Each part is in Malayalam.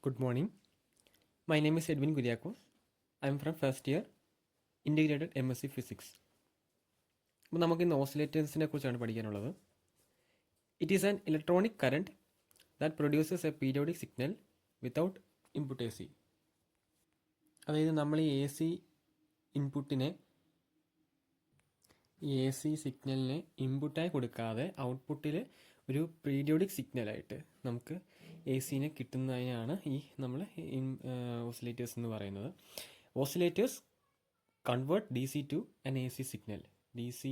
Good morning. My name is Edwin Kuriakos. I am from first year Integrated MSc Physics. അപ്പോൾ നമുക്ക് ഇന്ന് ഓസിലേറ്റേഴ്സിനെ കുറിച്ചാണ് പഠിക്കാനുള്ളത്. It is an electronic current that produces A periodic signal without input A C. അതായത് നമ്മൾ ഈ എ സി ഇൻപുട്ടിനെ എ സി സിഗ്നലിനെ ഇൻപുട്ടായി കൊടുക്കാതെ ഔട്ട്പുട്ടിൽ ഒരു പീരിയോഡിക് സിഗ്നലായിട്ട് നമുക്ക് എ സിനെ കിട്ടുന്നതിനാണ് ഈ നമ്മൾ ഓസിലേറ്റേഴ്സ് എന്ന് പറയുന്നത്. Oscillators convert D C to an A C signal. D C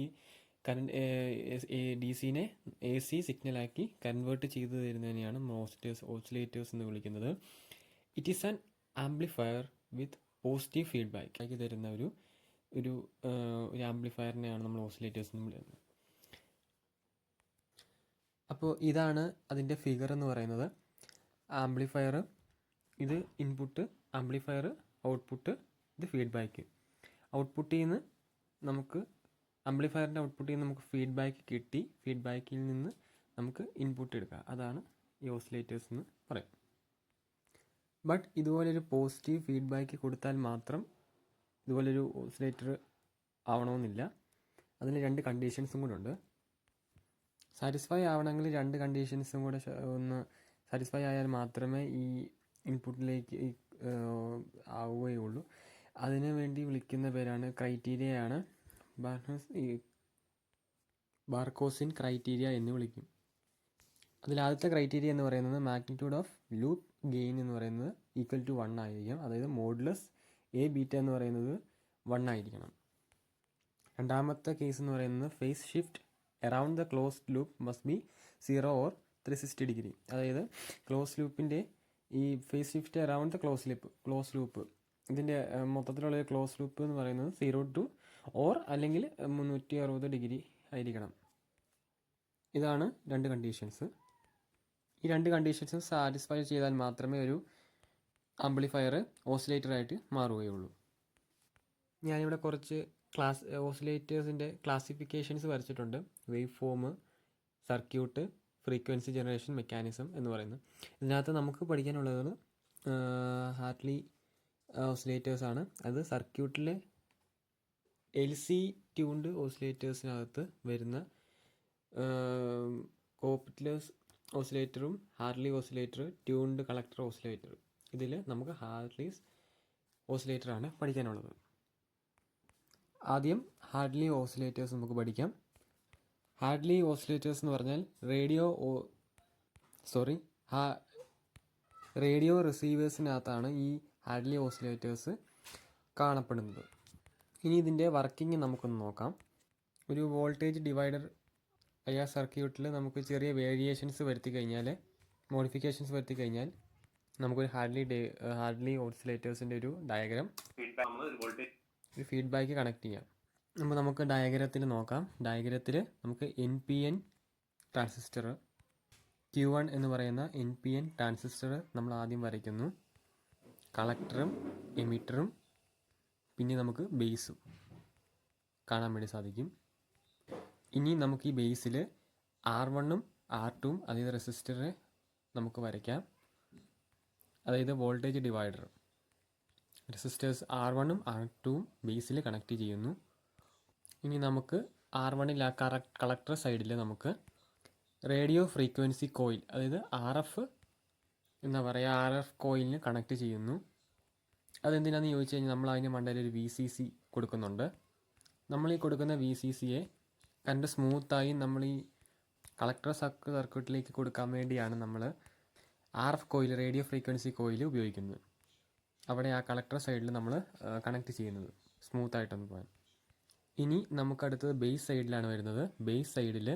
സിനെ എ സി സിഗ്നലാക്കി കൺവേർട്ട് ചെയ്തു തരുന്നതിനെയാണ് ഓസിലേറ്റേഴ്സ് എന്ന് വിളിക്കുന്നത്. It is an amplifier with positive feedback ആക്കി തരുന്ന ഒരു ആംപ്ലിഫയറിനെയാണ് നമ്മൾ ഓസിലേറ്റേഴ്സ് എന്ന് വിളിക്കുന്നത്. അപ്പോൾ ഇതാണ് അതിൻ്റെ ഫിഗർ എന്ന് പറയുന്നത്. ആംപ്ലിഫയർ, ഇത് ഇൻപുട്ട്, ആംപ്ലിഫയർ ഔട്ട്പുട്ട്, ഇത് ഫീഡ്ബാക്ക്. ഔട്ട്പുട്ടിൽ നിന്ന് നമുക്ക് ആംപ്ലിഫയറിൻ്റെ ഔട്ട്പുട്ടിൽ നിന്ന് നമുക്ക് ഫീഡ്ബാക്ക് കിട്ടി, ഫീഡ്ബാക്കിൽ നിന്ന് നമുക്ക് ഇൻപുട്ട് എടുക്കാം. അതാണ് ഈ ഓസിലേറ്റേഴ്സ് എന്ന് പറയും. ബട്ട് ഇതുപോലൊരു പോസിറ്റീവ് ഫീഡ്ബാക്ക് കൊടുത്താൽ മാത്രം ഇതുപോലൊരു ഓസിലേറ്റർ ആവണമെന്നില്ല. അതിന് രണ്ട് കണ്ടീഷൻസും കൂടെ ഉണ്ട്. സാറ്റിസ്ഫൈ ആവണമെങ്കിൽ രണ്ട് കണ്ടീഷൻസും കൂടെ ഒന്ന് സാറ്റിസ്ഫൈ ആയാൽ മാത്രമേ ഈ ഇൻപുട്ടിലേക്ക് ആവുകയുള്ളൂ. അതിനു വേണ്ടി വിളിക്കുന്ന പേരാണ് ക്രൈറ്റീരിയയാണ് ബാർക്കോസിൻ ക്രൈറ്റീരിയ എന്ന് വിളിക്കും. അതിലാദ്യത്തെ ക്രൈറ്റീരിയ എന്ന് പറയുന്നത് മാഗ്നിറ്റ്യൂഡ് ഓഫ് ലൂപ്പ് ഗെയിൻ എന്ന് പറയുന്നത് ഈക്വൽ ടു 1 ആയിരിക്കും. അതായത് മോഡുലസ് എ ബീറ്റ എന്ന് പറയുന്നത് 1 ആയിരിക്കണം. രണ്ടാമത്തെ കേസ് എന്ന് പറയുന്നത് phase shift around the closed loop must be 0 or 360 degree. അതായത് ക്ലോസ് ലൂപ്പിൻ്റെ ഈ phase shift around the close loop ഇതിൻ്റെ മൊത്തത്തിലുള്ള ക്ലോസ് ലൂപ്പ് എന്ന് പറയുന്നത് 0 to ഓർ അല്ലെങ്കിൽ 360 ഡിഗ്രി ആയിരിക്കണം. ഇതാണ് രണ്ട് കണ്ടീഷൻസ്. ഈ രണ്ട് കണ്ടീഷൻസും സാറ്റിസ്ഫൈ ചെയ്താൽ മാത്രമേ ഒരു ആംപ്ലിഫയർ ഓസിലേറ്ററായിട്ട് മാറുകയുള്ളൂ. ഞാനിവിടെ കുറച്ച് ഓസിലേറ്റേഴ്സിൻ്റെ ക്ലാസിഫിക്കേഷൻസ് വരച്ചിട്ടുണ്ട്. Wave form, circuit, frequency generation mechanism എന്ന് പറയുന്നത്. ഇതിനകത്ത് നമുക്ക് പഠിക്കാനുള്ളത് ഹാർട്ട്ലി ഓസിലേറ്റേഴ്സാണ്. അത് സർക്യൂട്ടിലെ LC ട്യൂൺഡ് ഓസിലേറ്റേഴ്സിനകത്ത് വരുന്ന കോപ്പിറ്റ്ലേഴ്സ് ഓസിലേറ്ററും Hartley oscillator, tuned collector oscillator, ഇതിൽ നമുക്ക് ഹാർട്ട്ലീസ് ഓസിലേറ്ററാണ് പഠിക്കാനുള്ളത്. ആദ്യം ഹാർട്ട്ലി ഓസിലേറ്റേഴ്സ് നമുക്ക് പഠിക്കാം. ഹാർട്ട്ലി ഓസിലേറ്റേഴ്സ് എന്ന് പറഞ്ഞാൽ റേഡിയോ റിസീവേഴ്സിനകത്താണ് ഈ ഹാർട്ട്ലി ഓസിലേറ്റേഴ്സ് കാണപ്പെടുന്നത്. ഇനി ഇതിൻ്റെ വർക്കിംഗ് നമുക്കൊന്ന് നോക്കാം. ഒരു വോൾട്ടേജ് ഡിവൈഡർ ആയ സർക്യൂട്ടിൽ നമുക്ക് ചെറിയ വേരിയേഷൻസ് വരുത്തി കഴിഞ്ഞാൽ, മോഡിഫിക്കേഷൻസ് വരുത്തി കഴിഞ്ഞാൽ നമുക്കൊരു ഹാർട്ട്ലി ഓസിലേറ്റേഴ്സിൻ്റെ ഒരു ഡയഗ്രാം, ഒരു ഫീഡ്ബാക്ക് കണക്ട് ചെയ്യാം. അപ്പോൾ നമുക്ക് ഡയഗ്രത്തിൽ നോക്കാം. ഡയഗ്രത്തിൽ നമുക്ക് NPN ട്രാൻസിസ്റ്റർ, Q1 എന്ന് പറയുന്ന NPN ട്രാൻസിസ്റ്റർ നമ്മൾ ആദ്യം വരയ്ക്കുന്നു. കളക്ടറും എമിറ്ററും പിന്നെ നമുക്ക് ബേസും കാണാൻ വേണ്ടി സാധിക്കും. ഇനി നമുക്ക് ഈ ബേസിൽ R1ഉം R2ഉം അതായത് റെസിസ്റ്ററെ നമുക്ക് വരയ്ക്കാം. അതായത് വോൾട്ടേജ് ഡിവൈഡർ. റെസിസ്റ്റേഴ്സ് R1ഉം R2ഉം ബേസിൽ കണക്ട് ചെയ്യുന്നു. ഇനി നമുക്ക് R1ൽ ആ കളക്ടർ സൈഡിൽ നമുക്ക് റേഡിയോ ഫ്രീക്വൻസി കോയിൽ, അതായത് RF എന്താ പറയുക, RF കോയിലിന് കണക്ട് ചെയ്യുന്നു. അതെന്തിനാണെന്ന് ചോദിച്ചു കഴിഞ്ഞാൽ നമ്മൾ അതിന് മണ്ടയിൽ ഒരു VCC കൊടുക്കുന്നുണ്ട്. നമ്മൾ ഈ കൊടുക്കുന്ന VCCയെ കറണ്ട് സ്മൂത്തായി നമ്മൾ ഈ കളക്ടർ സർക്യൂട്ടിലേക്ക് കൊടുക്കാൻ വേണ്ടിയാണ് നമ്മൾ RF coil, radio frequency coil ഉപയോഗിക്കുന്നത്. അവിടെ ആ കളക്ടർ സൈഡിൽ നമ്മൾ കണക്ട് ചെയ്യുന്നത് സ്മൂത്തായിട്ടൊന്ന് പോകാൻ. ഇനി നമുക്കടുത്തത് ബേസ് സൈഡിലാണ് വരുന്നത്. ബേസ് സൈഡിൽ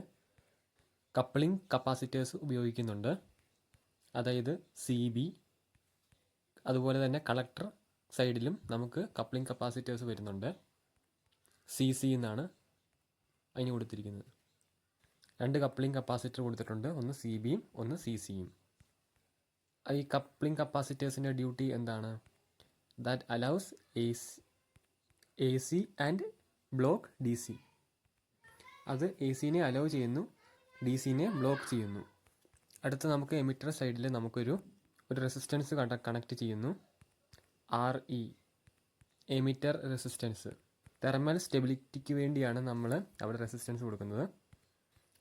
കപ്ലിംഗ് കപ്പാസിറ്റേഴ്സ് ഉപയോഗിക്കുന്നുണ്ട്. അതായത് CB. അതുപോലെ തന്നെ കളക്ടർ സൈഡിലും നമുക്ക് കപ്ലിംഗ് കപ്പാസിറ്റേഴ്സ് വരുന്നുണ്ട്. CC എന്നാണ് അതിന് കൊടുത്തിരിക്കുന്നത്. രണ്ട് കപ്ലിംഗ് കപ്പാസിറ്റർ കൊടുത്തിട്ടുണ്ട്, ഒന്ന് CBയും ഒന്ന് CCയും. ഈ കപ്ലിംഗ് കപ്പാസിറ്റേഴ്സിൻ്റെ ഡ്യൂട്ടി എന്താണ്? That allows AC and block DC. അത് AC-നെ അലൗ ചെയ്യുന്നു, DC-നെ ബ്ലോക്ക് ചെയ്യുന്നു. അടുത്ത് നമുക്ക് എമിറ്റർ സൈഡിൽ നമുക്കൊരു ഒരു റെസിസ്റ്റൻസ് കണക്ട് ചെയ്യുന്നു. RE emitter resistance. തെർമൽ സ്റ്റെബിലിറ്റിക്ക് വേണ്ടിയാണ് നമ്മൾ അവിടെ റെസിസ്റ്റൻസ് കൊടുക്കുന്നത്.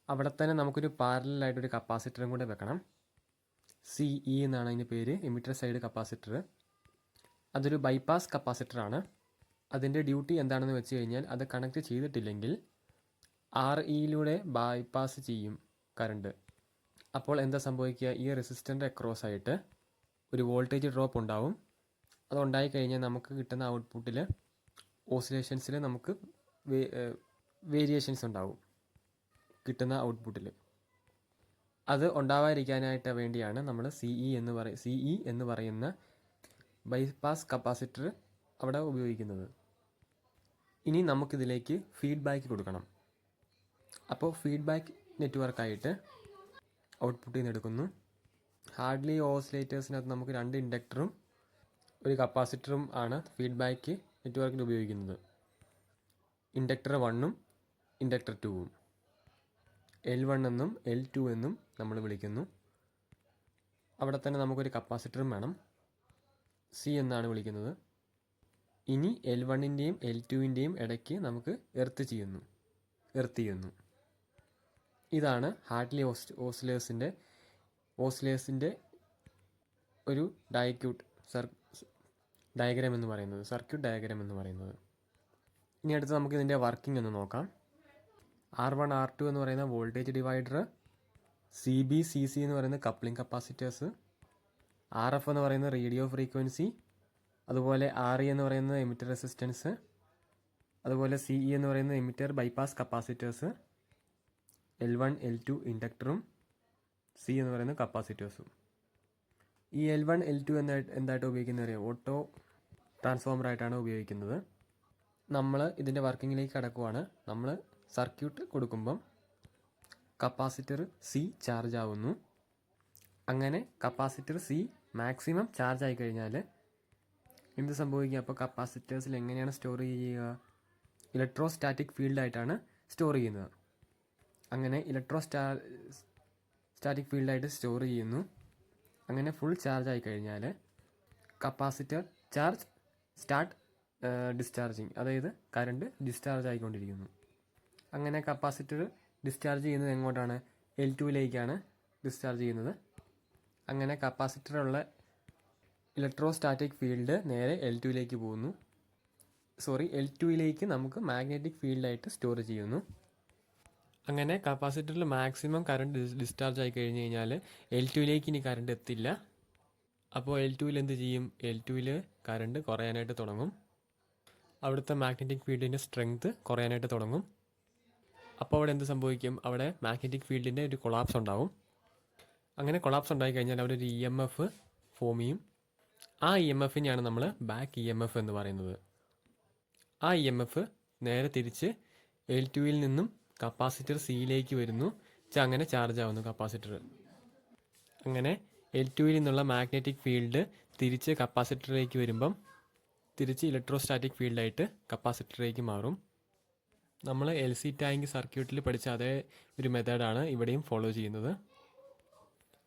അവിടെ തന്നെ നമുക്കൊരു പാരലായിട്ടൊരു കപ്പാസിറ്ററും കൂടെ വെക്കണം. CE എന്നാണ് അതിൻ്റെ പേര്, എമിറ്റർ സൈഡ് കപ്പാസിറ്റർ. അതൊരു ബൈപ്പാസ് കപ്പാസിറ്ററാണ്. അതിൻ്റെ ഡ്യൂട്ടി എന്താണെന്ന് വെച്ച് കഴിഞ്ഞാൽ അത് കണക്ട് ചെയ്തിട്ടില്ലെങ്കിൽ REയിലൂടെ ബൈപ്പാസ് ചെയ്യും കറണ്ട്. അപ്പോൾ എന്താ സംഭവിക്കുക, ഈ റെസിസ്റ്ററിൻ്റെ അക്രോസ് ആയിട്ട് ഒരു വോൾട്ടേജ് ഡ്രോപ്പ് ഉണ്ടാവും. അതുണ്ടായി കഴിഞ്ഞാൽ നമുക്ക് കിട്ടുന്ന ഔട്ട്പുട്ടിൽ ഓസിലേഷൻസിൽ നമുക്ക് വേരിയേഷൻസ് ഉണ്ടാവും കിട്ടുന്ന ഔട്ട്പുട്ടിൽ. അത് ഉണ്ടാവാതിരിക്കാനായിട്ട് വേണ്ടിയാണ് നമ്മൾ CE എന്ന് പറയുന്ന ബൈപ്പാസ് കപ്പാസിറ്റർ അവിടെ ഉപയോഗിക്കുന്നത്. ഇനി നമുക്കിതിലേക്ക് ഫീഡ്ബാക്ക് കൊടുക്കണം. അപ്പോൾ ഫീഡ്ബാക്ക് നെറ്റ്വർക്കായിട്ട് ഔട്ട്പുട്ടിൽ നിന്ന് എടുക്കുന്നു. ഹാർഡ്ലി ഓസിലേറ്റേഴ്സിനകത്ത് നമുക്ക് 2 ഇൻഡക്ടറും ഒരു കപ്പാസിറ്ററും ആണ് ഫീഡ്ബാക്ക് നെറ്റ്വർക്കിൽ ഉപയോഗിക്കുന്നത്. ഇൻഡക്ടർ 1ഉം ഇൻഡക്ടർ 2ഉം L1 എന്നും L2 എന്നും നമ്മൾ വിളിക്കുന്നു. അവിടെ തന്നെ നമുക്കൊരു കപ്പാസിറ്ററും വേണം, C എന്നാണ് വിളിക്കുന്നത്. ഇനി L1ൻ്റെയും L2ൻ്റെയും ഇടയ്ക്ക് നമുക്ക് എർത്ത് ചെയ്യുന്നു. ഇതാണ് ഹാർട്ട്ലി ഓസിലേഴ്സിൻ്റെ ഒരു ഡയഗ്രാം എന്ന് പറയുന്നത്, സർക്യൂട്ട് ഡയഗ്രാം എന്ന് പറയുന്നത്. ഇനി അടുത്ത് നമുക്ക് ഇതിൻ്റെ വർക്കിംഗ് ഒന്ന് നോക്കാം. R1 R2 എന്ന് പറയുന്ന വോൾട്ടേജ് ഡിവൈഡർ, CB CC എന്ന് പറയുന്ന കപ്ലിംഗ് കപ്പാസിറ്റേഴ്സ്, RF എന്ന് പറയുന്ന റേഡിയോ ഫ്രീക്വൻസി, അതുപോലെ RE എന്ന് പറയുന്നത് എമിറ്റർ റെസിസ്റ്റൻസ്, അതുപോലെ CE എന്ന് പറയുന്നത് emitter bypass capacitors, L1 L2 ഇൻഡക്ടറും C എന്ന് പറയുന്ന കപ്പാസിറ്റേഴ്സും. ഈ L1 L2 എന്തായിട്ട് ഉപയോഗിക്കുന്നത് അറിയാം, ഓട്ടോ ട്രാൻസ്ഫോമറായിട്ടാണ് ഉപയോഗിക്കുന്നത്. നമ്മൾ ഇതിൻ്റെ വർക്കിങ്ങിലേക്ക് കടക്കുവാണ്. നമ്മൾ സർക്യൂട്ട് കൊടുക്കുമ്പം കപ്പാസിറ്റർ C ചാർജ് ആവുന്നു. അങ്ങനെ കപ്പാസിറ്റർ C മാക്സിമം ചാർജ് ആയി കഴിഞ്ഞാൽ എന്ത് സംഭവിക്കുക, അപ്പോൾ കപ്പാസിറ്റേഴ്സിൽ എങ്ങനെയാണ് സ്റ്റോർ ചെയ്യുക, ഇലക്ട്രോസ്റ്റാറ്റിക് ഫീൽഡായിട്ടാണ് സ്റ്റോർ ചെയ്യുന്നത്. അങ്ങനെ സ്റ്റാറ്റിക് ഫീൽഡായിട്ട് സ്റ്റോർ ചെയ്യുന്നു. അങ്ങനെ ഫുൾ ചാർജ് ആയി കഴിഞ്ഞാൽ കപ്പാസിറ്റർ സ്റ്റാർട്ട് ഡിസ്ചാർജിങ്, അതായത് കറണ്ട് ഡിസ്ചാർജ് ആയിക്കൊണ്ടിരിക്കുന്നു. അങ്ങനെ കപ്പാസിറ്റർ ഡിസ്ചാർജ് ചെയ്യുന്നത് എങ്ങോട്ടാണ്, L2ലേക്കാണ് ഡിസ്ചാർജ് ചെയ്യുന്നത്. അങ്ങനെ കപ്പാസിറ്ററുള്ള ഇലക്ട്രോസ്റ്റാറ്റിക് ഫീൽഡ് നേരെ L2ലേക്ക് പോകുന്നു. L2ലേക്ക് നമുക്ക് മാഗ്നറ്റിക് ഫീൽഡായിട്ട് സ്റ്റോർ ചെയ്യുന്നു. അങ്ങനെ കപ്പാസിറ്ററിൽ മാക്സിമം കറണ്ട് ഡിസ്ചാർജ് ആയി കഴിഞ്ഞ് കഴിഞ്ഞാൽ L2ലേക്ക് ഇനി കറണ്ട് എത്തില്ല. അപ്പോൾ L2ൽ എന്ത് ചെയ്യും, L2ൽ കറണ്ട് കുറയാനായിട്ട് തുടങ്ങും. അവിടുത്തെ മാഗ്നറ്റിക് ഫീൽഡിൻ്റെ സ്ട്രെങ്ത് കുറയാനായിട്ട് തുടങ്ങും. അപ്പോൾ അവിടെ എന്ത് സംഭവിക്കും, അവിടെ മാഗ്നറ്റിക് ഫീൽഡിൻ്റെ ഒരു കൊളാപ്സ് ഉണ്ടാവും. അങ്ങനെ കൊളാപ്സ് ഉണ്ടായി കഴിഞ്ഞാൽ അവിടെ ഒരു EMF ഫോം ചെയ്യും. ആ EMFനെയാണ് നമ്മൾ ബാക്ക് EMF എന്ന് പറയുന്നത്. ആ EMF നേരെ തിരിച്ച് L2ൽ നിന്നും കപ്പാസിറ്റർ Cയിലേക്ക് വരുന്നു. അങ്ങനെ ചാർജ് ആവുന്നു കപ്പാസിറ്റർ. അങ്ങനെ L2ൽ നിന്നുള്ള മാഗ്നറ്റിക് ഫീൽഡ് തിരിച്ച് കപ്പാസിറ്ററിലേക്ക് വരുമ്പം തിരിച്ച് ഇലക്ട്രോസ്റ്റാറ്റിക് ഫീൽഡായിട്ട് കപ്പാസിറ്ററിലേക്ക് മാറും. നമ്മൾ LC ടാങ്ക് സർക്യൂട്ടിൽ പഠിച്ച അതേ ഒരു മെത്തേഡാണ് ഇവിടെയും ഫോളോ ചെയ്യുന്നത്.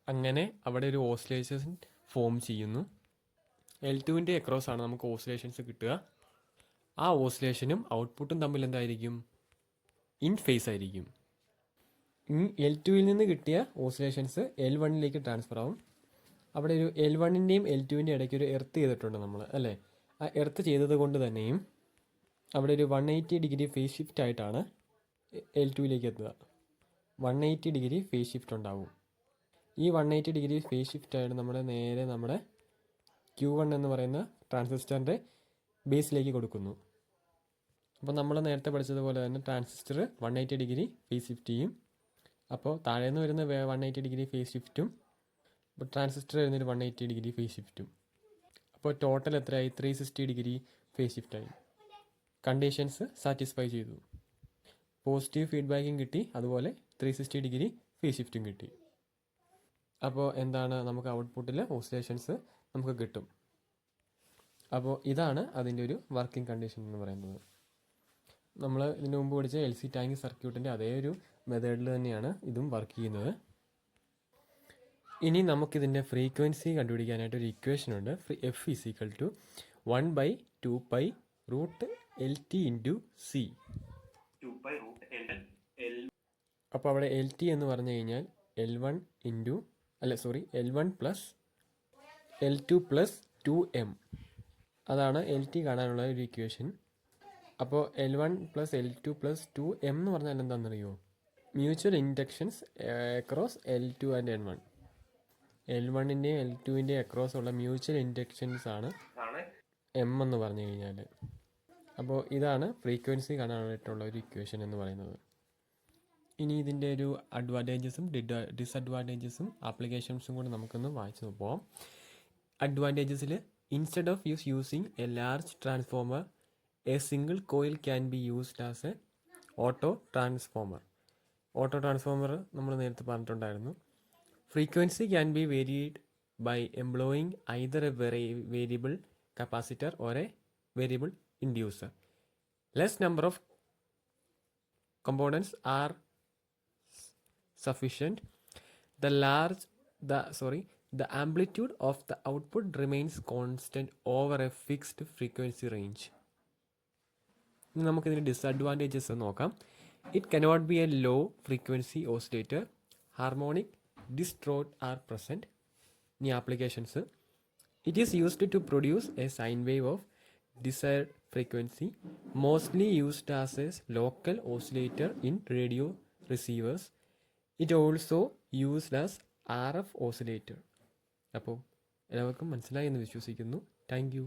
അങ്ങനെ അവിടെ ഒരു ഓസിലേഷൻ ഫോം ചെയ്യുന്നു. L2ൻ്റെ അക്രോസ് ആണ് നമുക്ക് ഓസിലേഷൻസ് കിട്ടുക. ആ ഓസിലേഷനും ഔട്ട്പുട്ടും തമ്മിൽ എന്തായിരിക്കും, ഇൻ ഫേസ് ആയിരിക്കും. L2ൽ നിന്ന് കിട്ടിയ ഓസിലേഷൻസ് L1ലേക്ക് ട്രാൻസ്ഫർ ആവും. അവിടെ ഒരു L1ൻ്റെയും L2ൻ്റെയും ഇടയ്ക്ക് ഒരു എർത്ത് ചെയ്തിട്ടുണ്ട് നമ്മൾ, അല്ലേ? ആ എർത്ത് ചെയ്തത് കൊണ്ട് തന്നെയും അവിടെ ഒരു 180 ഡിഗ്രി ഫേസ് ഷിഫ്റ്റ് ആയിട്ടാണ് L2ലേക്ക് എത്തുക. 180 ഡിഗ്രി ഫേസ് ഷിഫ്റ്റ് ഉണ്ടാവും. ഈ 180 ഡിഗ്രി ഫേസ് ഷിഫ്റ്റ് ആയിട്ട് നേരെ നമ്മുടെ Q1 എന്ന് പറയുന്ന ട്രാൻസിസ്റ്ററിൻ്റെ ബേസിലേക്ക് കൊടുക്കുന്നു. അപ്പോൾ നമ്മൾ നേരത്തെ പഠിച്ചതുപോലെ തന്നെ ട്രാൻസിസ്റ്റർ 180 ഡിഗ്രി ഫേസ് ഷിഫ്റ്റ് ചെയ്യും. അപ്പോൾ താഴേന്ന് വരുന്ന 180 ഡിഗ്രി ഫേസ് ഷിഫ്റ്റും ഇപ്പോൾ ട്രാൻസിസ്റ്റർ വരുന്നൊരു 180 ഡിഗ്രി ഫേസ് ഷിഫ്റ്റും. അപ്പോൾ ടോട്ടൽ എത്രയായി, 360 ഡിഗ്രി ഫേസ് ഷിഫ്റ്റായി. കണ്ടീഷൻസ് സാറ്റിസ്ഫൈ ചെയ്തു. പോസിറ്റീവ് ഫീഡ്ബാക്കും കിട്ടി, അതുപോലെ 360 ഡിഗ്രി ഫേസ് ഷിഫ്റ്റും കിട്ടി. അപ്പോൾ എന്താണ്, നമുക്ക് ഔട്ട്പുട്ടിൽ ഓസിലേഷൻസ് നമുക്ക് കിട്ടും. അപ്പോൾ ഇതാണ് അതിൻ്റെ ഒരു വർക്കിംഗ് കണ്ടീഷൻ എന്ന് പറയുന്നത്. നമ്മൾ ഇതിനു മുമ്പ് പഠിച്ച LC ടാങ്ക് സർക്യൂട്ടിൻ്റെ അതേ ഒരു മെത്തേഡിൽ തന്നെയാണ് ഇതും വർക്ക് ചെയ്യുന്നത്. ഇനി നമുക്കിതിൻ്റെ ഫ്രീക്വൻസി കണ്ടുപിടിക്കാനായിട്ട് ഒരു ഇക്വേഷൻ ഉണ്ട്. F is equal to 1/2π root L T into C. അപ്പോൾ അവിടെ എൽ ടി എന്ന് പറഞ്ഞു കഴിഞ്ഞാൽ L1 plus L2 plus 2m. അതാണ് എൽ ടി കാണാനുള്ള ഒരു ഇക്വേഷൻ. അപ്പോൾ L1 plus L2 plus 2m എന്ന് പറഞ്ഞാൽ എന്താണെന്നറിയോ? Mutual inductance across L2 and N1. L1ൻ്റെയും L2ൻ്റെയും അക്രോസ് ഉള്ള മ്യൂച്വൽ ഇൻഡക്ഷൻസ് ആണ് M എന്ന് പറഞ്ഞു കഴിഞ്ഞാൽ. അപ്പോൾ ഇതാണ് ഫ്രീക്വൻസി കാണാനായിട്ടുള്ള ഒരു ഇക്വേഷൻ എന്ന് പറയുന്നത്. ഇനി ഇതിൻ്റെ ഒരു അഡ്വാൻറ്റേജസും ഡിസഡ്വാൻറ്റേജസും ആപ്ലിക്കേഷൻസും കൂടി നമുക്കൊന്ന് വായിച്ചു നോക്കാം. അഡ്വാൻറ്റേജസിൽ instead of using a large transformer, a single coil can be used as a auto transformer. Auto transformer നമ്മൾ നേരത്തെ പറഞ്ഞിട്ടുണ്ടായിരുന്നു. Frequency can be varied by employing either a variable capacitor or a variable inducer. Less number of components are sufficient. The amplitude of the output remains constant over a fixed frequency range. ഇനി നമുക്കിതിൻ്റെ ഡിസഡ്വാൻറ്റേജസ് നോക്കാം. It cannot be a low frequency oscillator. Harmonic distort are present. ഇനി applications. It is used to produce a sine wave of desired frequency, mostly used as a local oscillator in radio receivers. It also used as RF oscillator. അപ്പോൾ എല്ലാവർക്കും മനസ്സിലായി എന്ന് വിശ്വസിക്കുന്നു. Thank you.